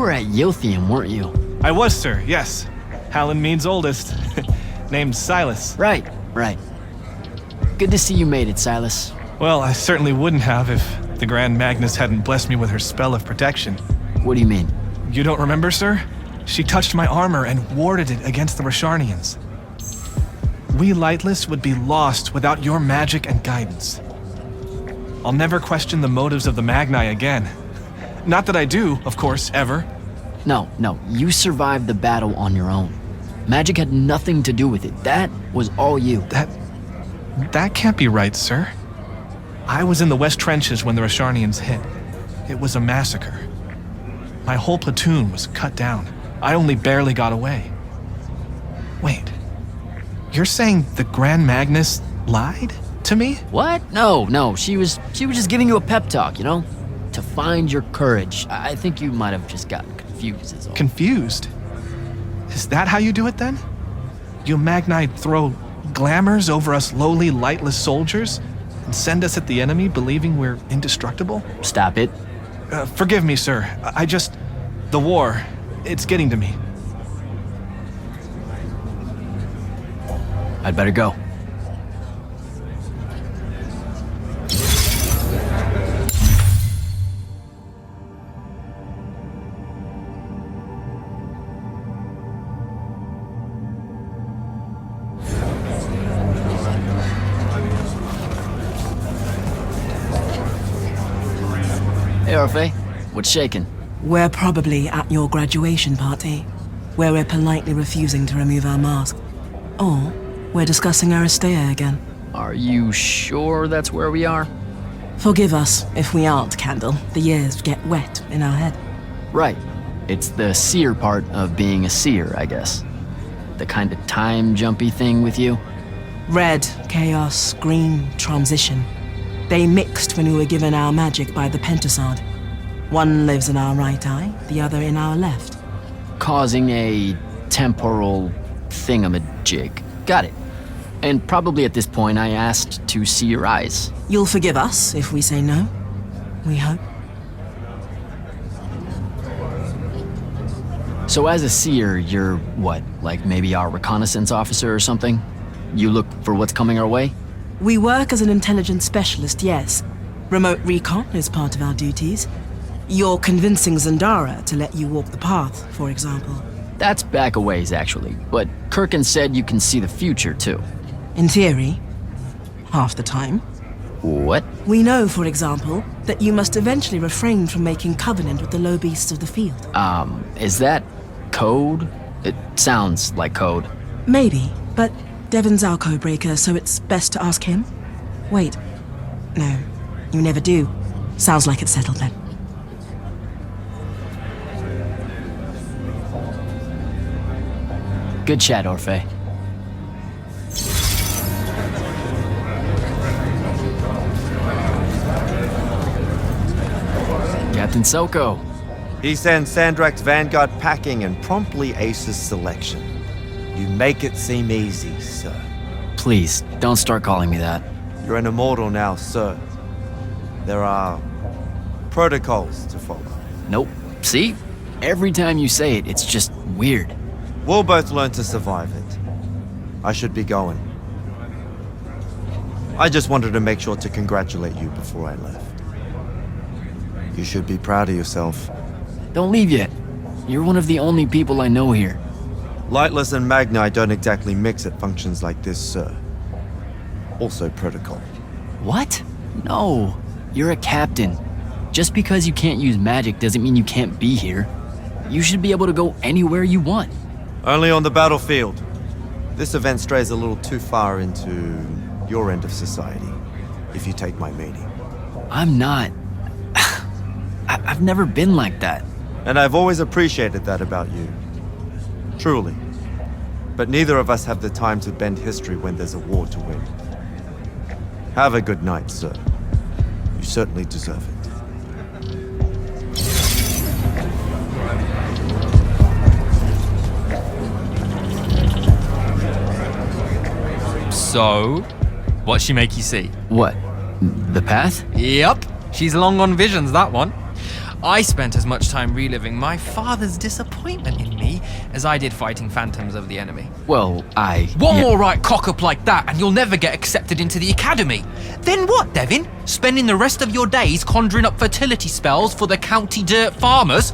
were at Yothium, weren't you? I was, sir, yes. Hallen Mead's oldest. Named Silas. Right. Good to see you made it, Silas. Well, I certainly wouldn't have if the Grand Magnus hadn't blessed me with her spell of protection. What do you mean? You don't remember, sir? She touched my armor and warded it against the Rasharnians. We Lightless would be lost without your magic and guidance. I'll never question the motives of the Magni again. Not that I do, of course, ever. No, you survived the battle on your own. Magic had nothing to do with it. That was all you. That can't be right, sir. I was in the West Trenches when the Rasharnians hit. It was a massacre. My whole platoon was cut down. I only barely got away. Wait, you're saying the Grand Magnus lied to me? What? No, she was just giving you a pep talk, you know? To find your courage. I think you might have just gotten confused is all. Confused? Is that how you do it then? You Magni throw glamours over us lowly, lightless soldiers and send us at the enemy believing we're indestructible? Stop it. Forgive me, sir. The war, it's getting to me. I'd better go. Hey, Orphe. What's shaking? We're probably at your graduation party, where we're politely refusing to remove our mask. Or we're discussing Aristea again. Are you sure that's where we are? Forgive us if we aren't, Candle. The years get wet in our head. Right. It's the seer part of being a seer, I guess. The kind of time-jumpy thing with you. Red, chaos, green, transition. They mixed when we were given our magic by the Pentasod. One lives in our right eye, the other in our left. Causing a temporal thingamajig. Got it. And probably at this point I asked to see your eyes. You'll forgive us if we say no. We hope. So as a seer, you're what? Like maybe our reconnaissance officer or something? You look for what's coming our way? We work as an intelligence specialist, yes. Remote recon is part of our duties. You're convincing Zandara to let you walk the path, for example. That's back a ways, actually. But Kirkin said you can see the future, too. In theory. Half the time. What? We know, for example, that you must eventually refrain from making covenant with the low beasts of the field. Is that code? It sounds like code. Maybe, but Devon's our codebreaker, so it's best to ask him. Wait. No, you never do. Sounds like it's settled then. Good chat, Orphe. Captain Soko. He sends Sandrak's vanguard packing and promptly aces selection. You make it seem easy, sir. Please, don't start calling me that. You're an immortal now, sir. There are protocols to follow. Nope. See? Every time you say it, it's just weird. We'll both learn to survive it. I should be going. I just wanted to make sure to congratulate you before I left. You should be proud of yourself. Don't leave yet. You're one of the only people I know here. Lightless and Magni don't exactly mix at functions like this, sir. Also protocol. What? No. You're a captain. Just because you can't use magic doesn't mean you can't be here. You should be able to go anywhere you want. Only on the battlefield. This event strays a little too far into your end of society, if you take my meaning. I'm not. I've never been like that. And I've always appreciated that about you. Truly. But neither of us have the time to bend history when there's a war to win. Have a good night, sir. You certainly deserve it. So, what'd she make you see? What? The path? Yep, she's long on visions, that one. I spent as much time reliving my father's disappointment in me as I did fighting phantoms of the enemy. Well, One more right cock-up like that and you'll never get accepted into the academy. Then what, Devin? Spending the rest of your days conjuring up fertility spells for the county dirt farmers?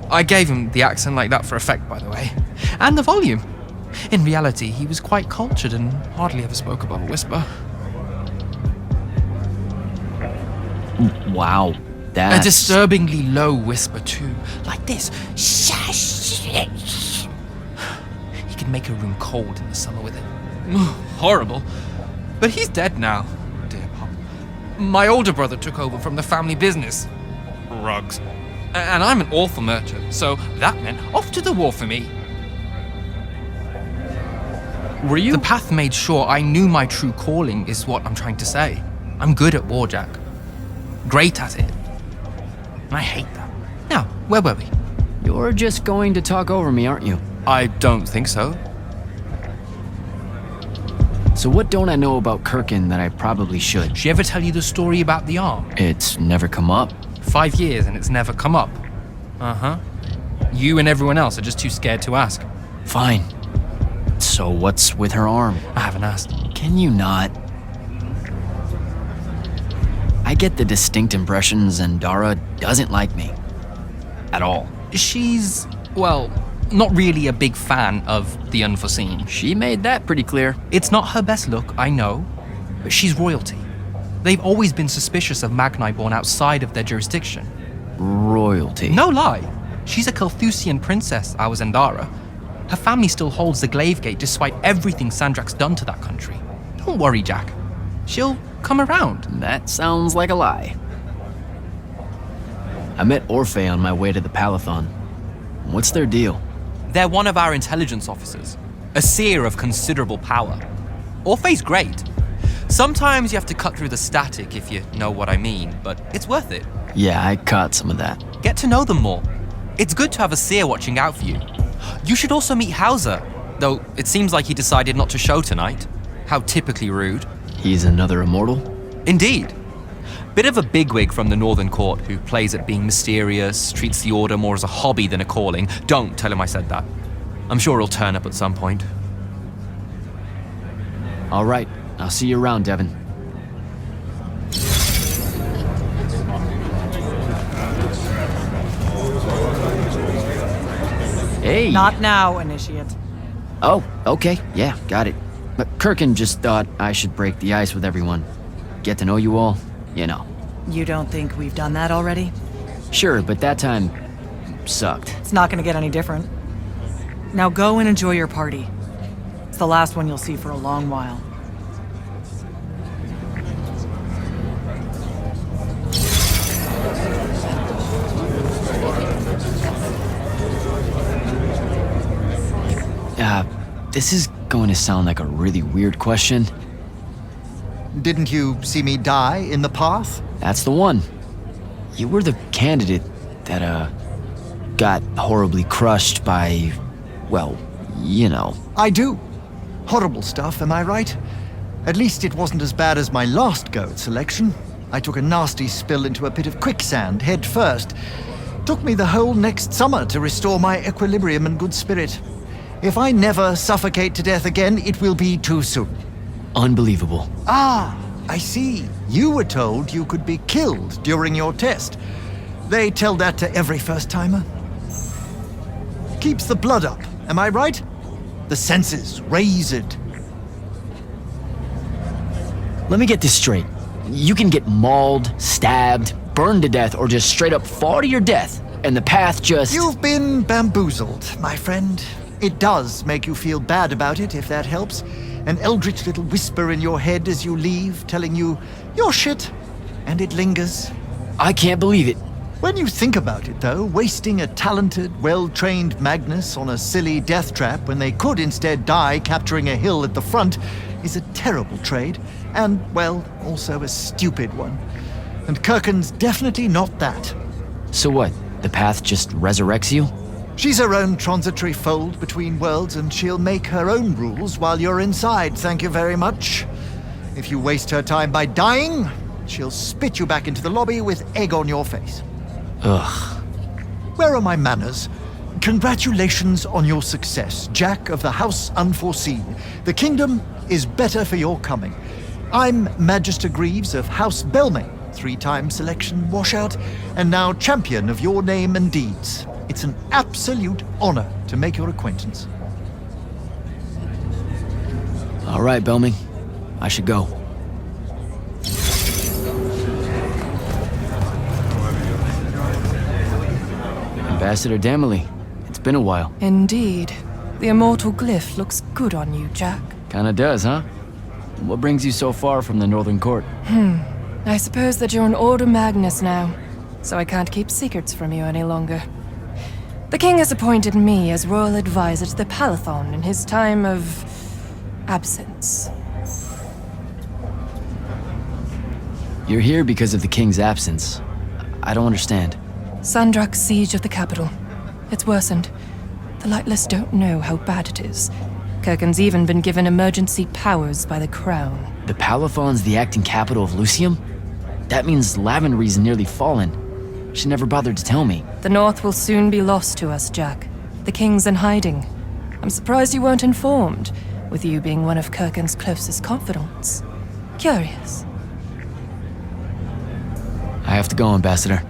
I gave him the accent like that for effect, by the way. And the volume. In reality, he was quite cultured and hardly ever spoke above a whisper. Wow. A That's... disturbingly low whisper too, like this. He could make a room cold in the summer with it. Horrible. But he's dead now, dear Pop. My older brother took over from the family business. Rugs. And I'm an awful merchant, so that meant off to the war for me. Were you? The path made sure I knew my true calling is what I'm trying to say. I'm good at war, Jack. Great at it. I hate that. Now, where were we? You're just going to talk over me, aren't you? I don't think so. So what don't I know about Kirkin that I probably should? She ever tell you the story about the arm? It's never come up. 5 years and it's never come up. Uh-huh. You and everyone else are just too scared to ask. Fine. So what's with her arm? I haven't asked. Can you not? I get the distinct impression Zendara doesn't like me. At all. She's, well, not really a big fan of the unforeseen. She made that pretty clear. It's not her best look, I know, but she's royalty. They've always been suspicious of Magni born outside of their jurisdiction. Royalty. No lie. She's a Carthusian princess, our Zendara. Her family still holds the Glaive Gate despite everything Sandrak's done to that country. Don't worry, Jack. She'll come around. That sounds like a lie. I met Orphe on my way to the Palathon. What's their deal? They're one of our intelligence officers, a seer of considerable power. Orphe's great. Sometimes you have to cut through the static if you know what I mean, but it's worth it. Yeah, I caught some of that. Get to know them more. It's good to have a seer watching out for you. You should also meet Hauser, though it seems like he decided not to show tonight. How typically rude. He's another immortal? Indeed. Bit of a bigwig from the Northern Court who plays at being mysterious, treats the Order more as a hobby than a calling. Don't tell him I said that. I'm sure he'll turn up at some point. All right, I'll see you around, Devin. Hey! Not now, Initiate. Oh, okay, yeah, got it. But Kirkin just thought I should break the ice with everyone. Get to know you all, you know. You don't think we've done that already? Sure, but that time sucked. It's not gonna get any different. Now go and enjoy your party. It's the last one you'll see for a long while. This is going to sound like a really weird question. Didn't you see me die in the path? That's the one. You were the candidate that, got horribly crushed by, well, you know. I do. Horrible stuff, am I right? At least it wasn't as bad as my last go at selection. I took a nasty spill into a pit of quicksand head first. Took me the whole next summer to restore my equilibrium and good spirit. If I never suffocate to death again, it will be too soon. Unbelievable. Ah, I see. You were told you could be killed during your test. They tell that to every first-timer. Keeps the blood up, am I right? The senses raised. Let me get this straight. You can get mauled, stabbed, burned to death, or just straight up fall to your death, and the path just... You've been bamboozled, my friend. It does make you feel bad about it, if that helps. An eldritch little whisper in your head as you leave, telling you, you're shit, and it lingers. I can't believe it. When you think about it, though, wasting a talented, well-trained Magnus on a silly death trap when they could instead die capturing a hill at the front is a terrible trade, and, well, also a stupid one. And Kirkin's definitely not that. So what? The path just resurrects you? She's her own transitory fold between worlds, and she'll make her own rules while you're inside, thank you very much. If you waste her time by dying, she'll spit you back into the lobby with egg on your face. Ugh. Where are my manners? Congratulations on your success, Jack of the House Unforeseen. The kingdom is better for your coming. I'm Magister Greaves of House Belmay, 3-time selection washout, and now champion of your name and deeds. It's an absolute honor to make your acquaintance. All right, Belming. I should go. Ambassador Damley, it's been a while. Indeed. The immortal glyph looks good on you, Jack. Kinda does, huh? What brings you so far from the Northern Court? I suppose that you're an Order Magnus now, so I can't keep secrets from you any longer. The king has appointed me as royal advisor to the Palathon in his time of absence. You're here because of the king's absence. I don't understand. Sandrak's siege of the capital. It's worsened. The Lightless don't know how bad it is. Kirken's even been given emergency powers by the crown. The Palathon's the acting capital of Lucium? That means Lavenry's nearly fallen. She never bothered to tell me. The North will soon be lost to us, Jack. The king's in hiding. I'm surprised you weren't informed, with you being one of Kirken's closest confidants. Curious. I have to go, Ambassador.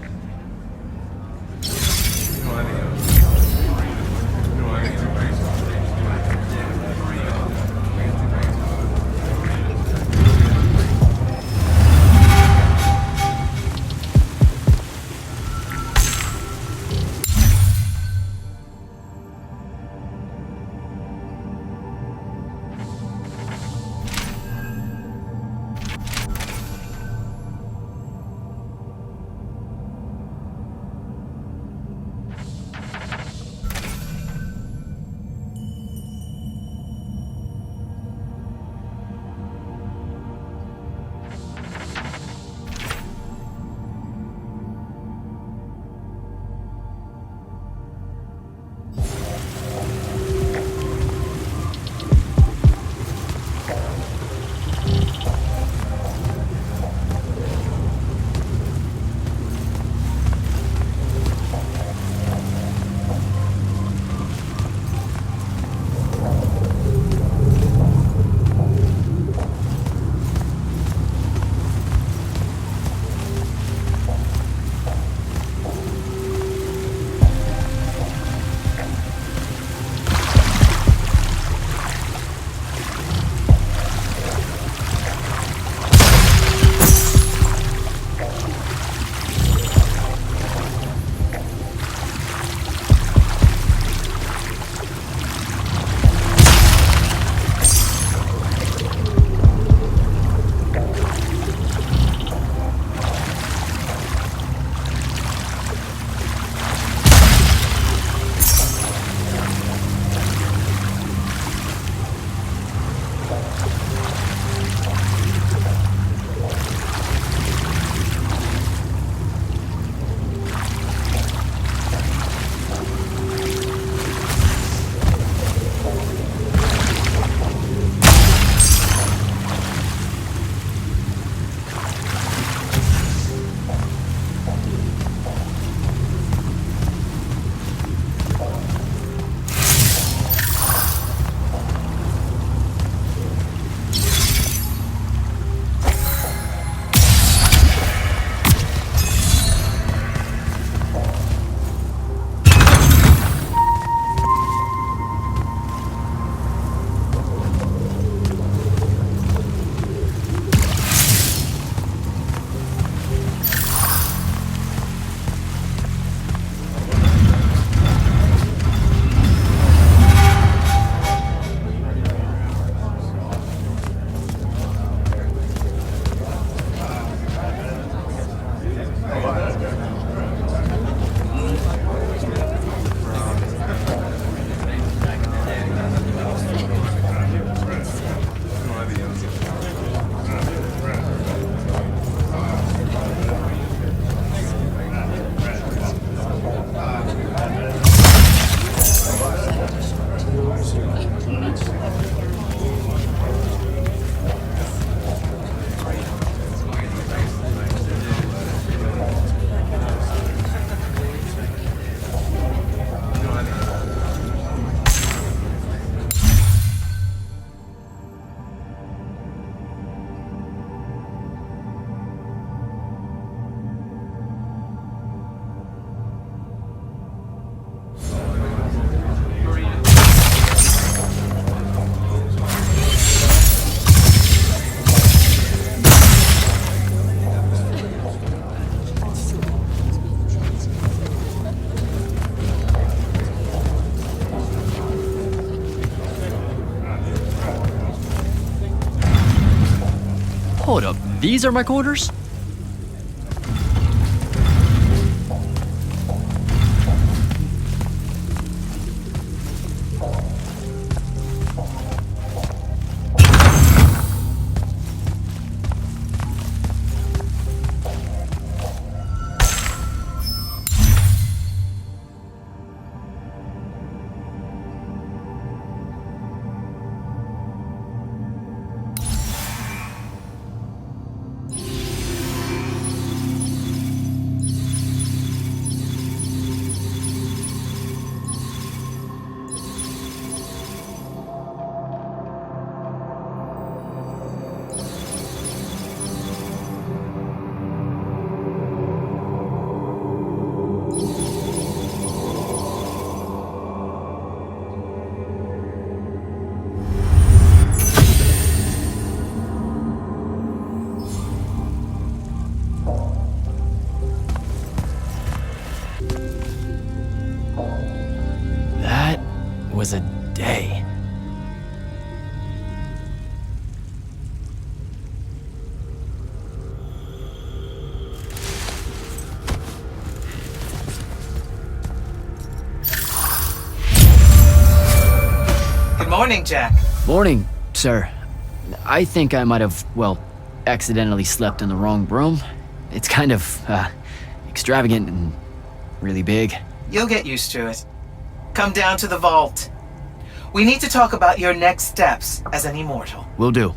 Hold up, these are my quarters? That was a day. Good morning, Jack. Morning, sir. I think I might have, well, accidentally slept in the wrong room. It's kind of, extravagant and really big. You'll get used to it. Come down to the vault. We need to talk about your next steps as an immortal. Will do.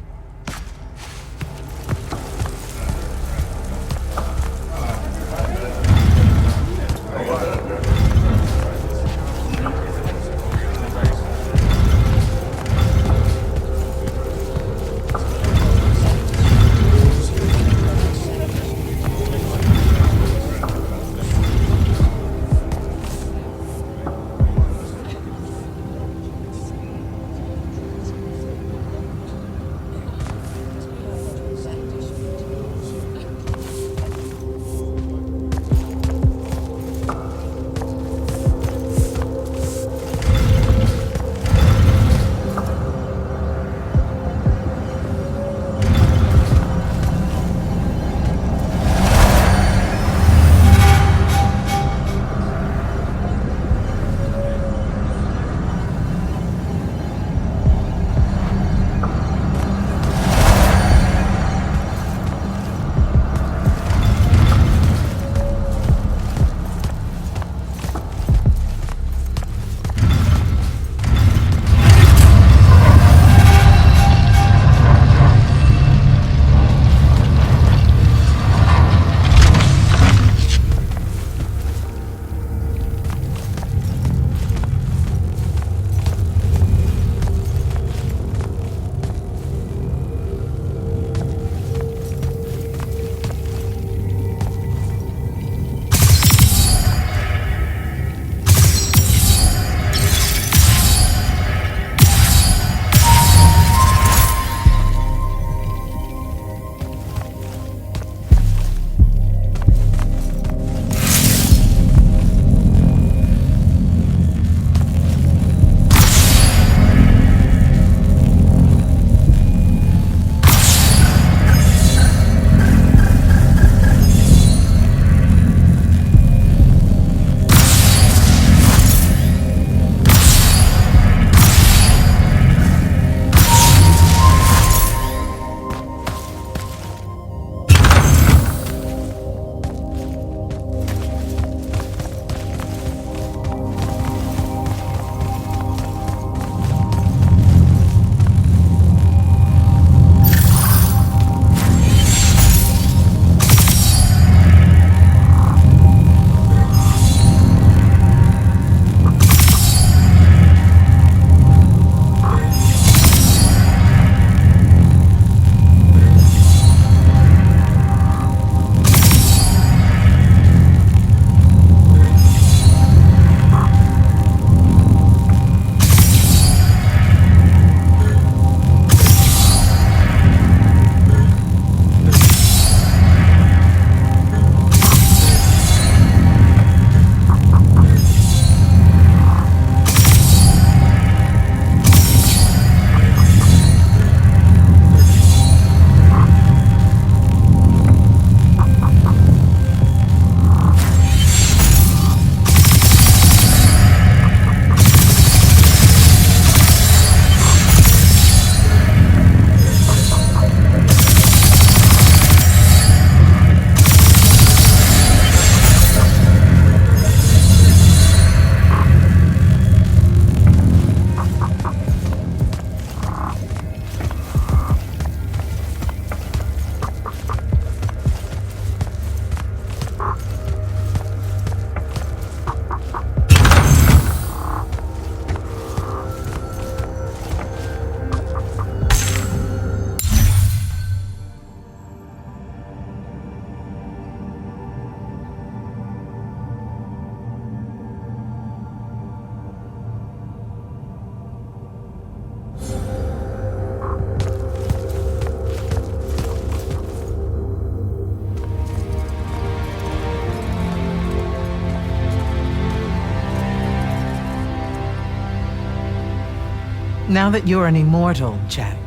Now that you're an immortal, Jack,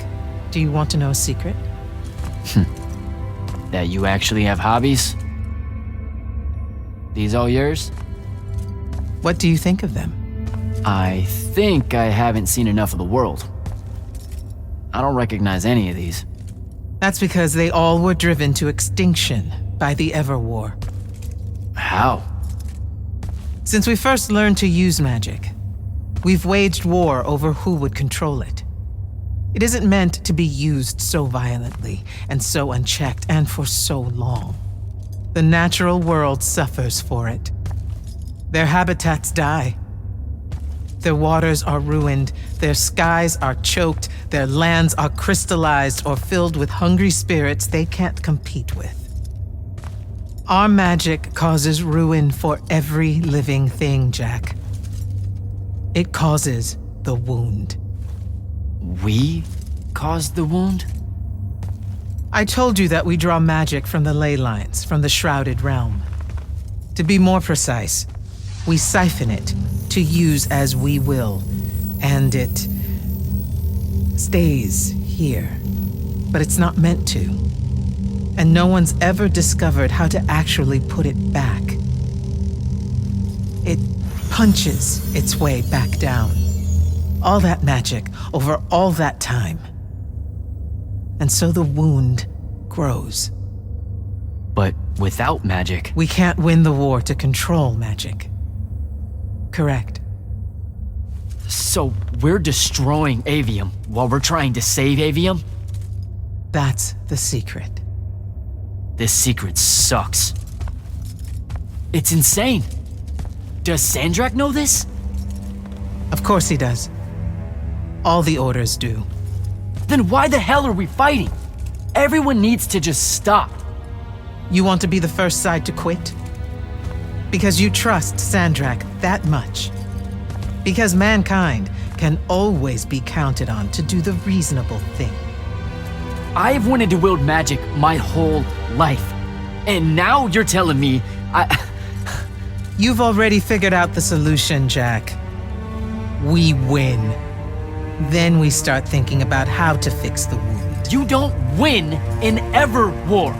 do you want to know a secret? That you actually have hobbies? These all yours? What do you think of them? I think I haven't seen enough of the world. I don't recognize any of these. That's because they all were driven to extinction by the Everwar. How? Since we first learned to use magic, we've waged war over who would control it. It isn't meant to be used so violently and so unchecked and for so long. The natural world suffers for it. Their habitats die. Their waters are ruined, their skies are choked, their lands are crystallized or filled with hungry spirits they can't compete with. Our magic causes ruin for every living thing, Jack. It causes the wound. We caused the wound? I told you that we draw magic from the ley lines, from the Shrouded Realm. To be more precise, we siphon it to use as we will, and it stays here. But it's not meant to. And no one's ever discovered how to actually put it back. It punches its way back down. All that magic over all that time. And so the wound grows. But without magic, We can't win the war to control magic. Correct. so we're destroying Avium while we're trying to save Avium? That's the secret. This secret sucks. It's insane. Does Sandrak know this? Of course he does. All the orders do. Then why the hell are we fighting? Everyone needs to just stop. You want to be the first side to quit? Because you trust Sandrak that much. Because mankind can always be counted on to do the reasonable thing. I've wanted to wield magic my whole life. And now you're telling me You've already figured out the solution, Jack. We win. Then we start thinking about how to fix the wound. you don't win in ever war.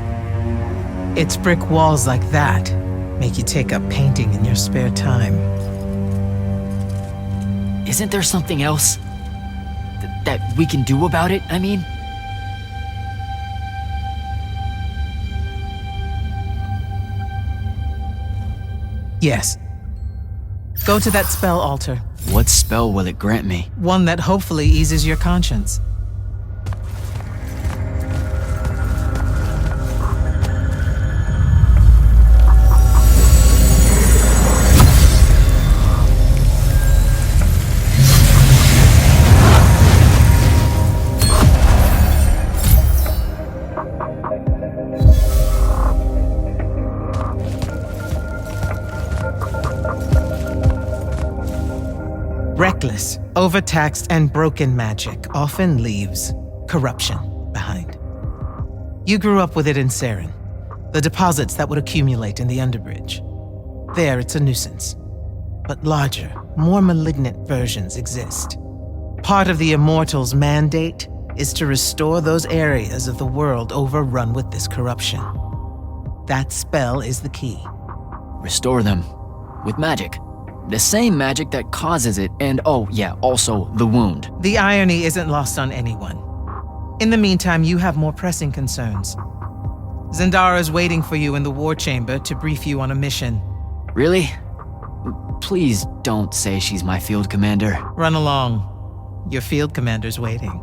It's brick walls like that make you take up painting in your spare time. Isn't there something else that we can do about it? I mean, Yes. Go to that spell altar. what spell will it grant me? One that hopefully eases your conscience. Reckless, overtaxed, and broken magic often leaves corruption behind. You grew up with it in Saren, the deposits that would accumulate in the Underbridge. There, it's a nuisance. But larger, more malignant versions exist. Part of the Immortals' mandate is to restore those areas of the world overrun with this corruption. That spell is the key. Restore them with magic. The same magic that causes it, and oh yeah, also the wound. The irony isn't lost on anyone. In the meantime, you have more pressing concerns. Zendara's waiting for you in the war chamber to brief you on a mission. Really? Please don't say she's my field commander. Run along. Your field commander's waiting.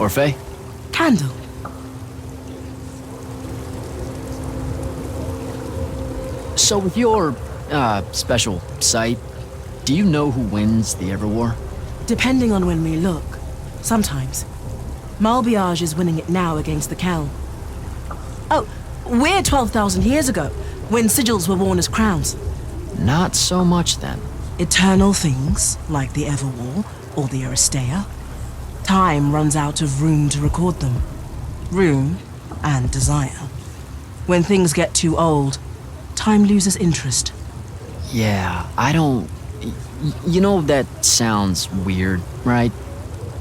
Orphe? Candle. So with your, special sight, do you know who wins the Everwar? Depending on when we look. Sometimes. Malbiage is winning it now against the Kel. Oh, we're 12,000 years ago, when sigils were worn as crowns. Not so much then. Eternal things, like the Everwar or the Aristea. Time runs out of room to record them. Room and desire. When things get too old, time loses interest. Yeah, I don't... You know, that sounds weird, right?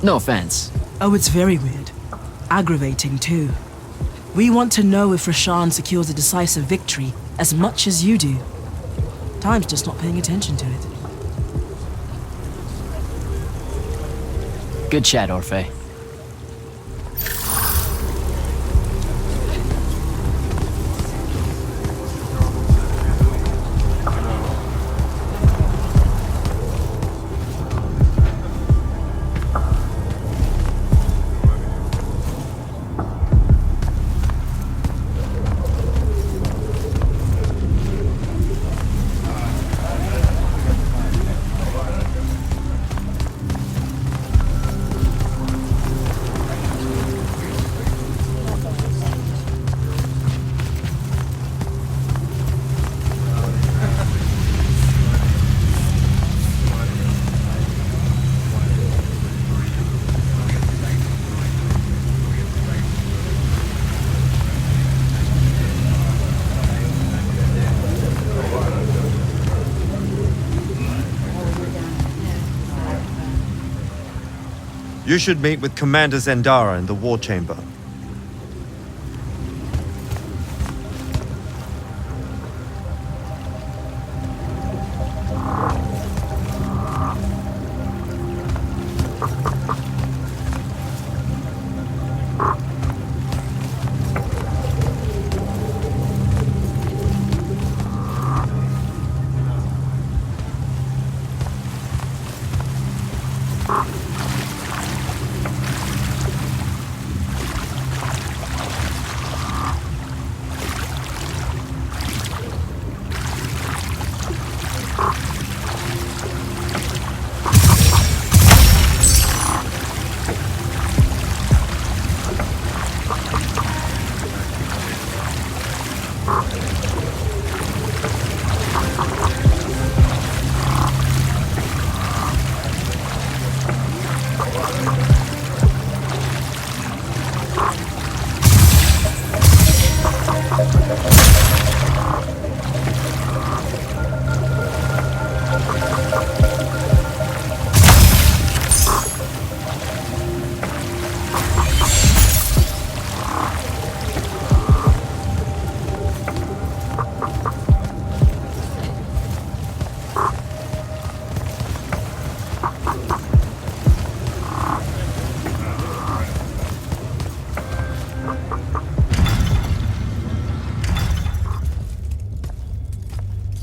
No offense. Oh, it's very weird. Aggravating, too. We want to know if Rasharn secures a decisive victory as much as you do. Time's just not paying attention to it. Good chat, Orphe. You should meet with Commander Zendara in the War Chamber.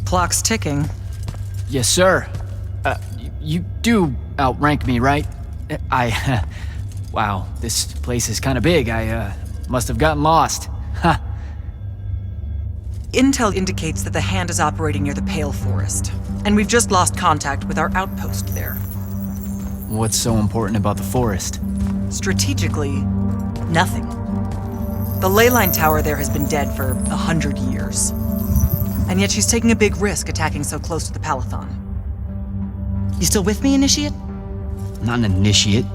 Clock's ticking. Yes, sir. You do outrank me, right? Wow, this place is kind of big. I must have gotten lost. Ha. Intel indicates that the Hand is operating near the Pale Forest, and we've just lost contact with our outpost there. What's so important about the forest? Strategically, nothing. The ley line tower there has been dead for 100 years. And yet she's taking a big risk attacking so close to the Palathon. You still with me, Initiate? Not an initiate.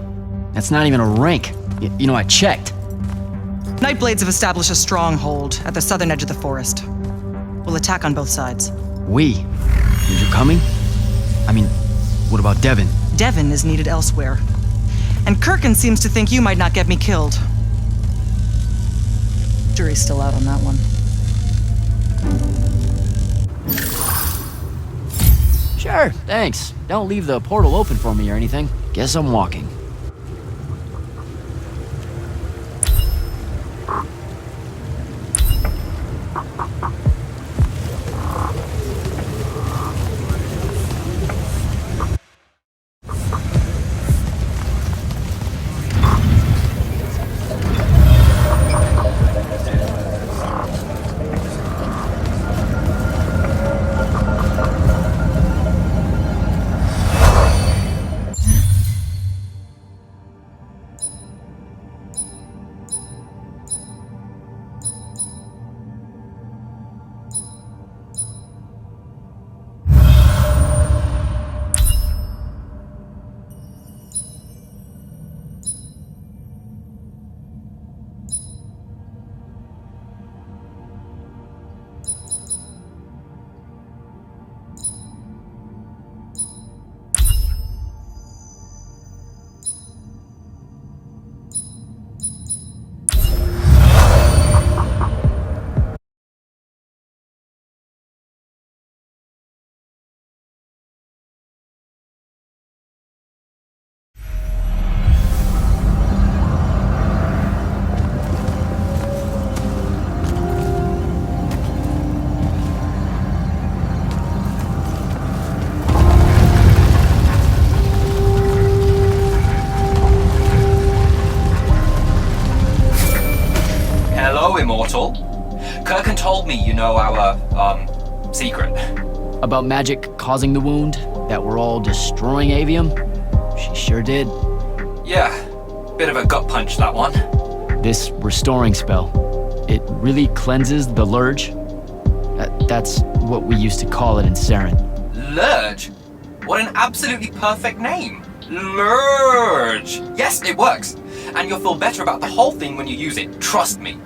That's not even a rank. You know, I checked. Nightblades have established a stronghold at the southern edge of the forest. We'll attack on both sides. You're coming? I mean, what about Devin? Devin is needed elsewhere. And Kirkin seems to think you might not get me killed. Jury's still out on that one. Sure, thanks. Don't leave the portal open for me or anything. Guess I'm walking. Immortal. Kirkin told me you know our, secret. About magic causing the wound, that we're all destroying Avium? She sure did. Yeah, bit of a gut punch, that one. This restoring spell, it really cleanses the Lurge? That's what we used to call it in Saren. Lurge? What an absolutely perfect name. Lurge! Yes, it works. And you'll feel better about the whole thing when you use it, trust me.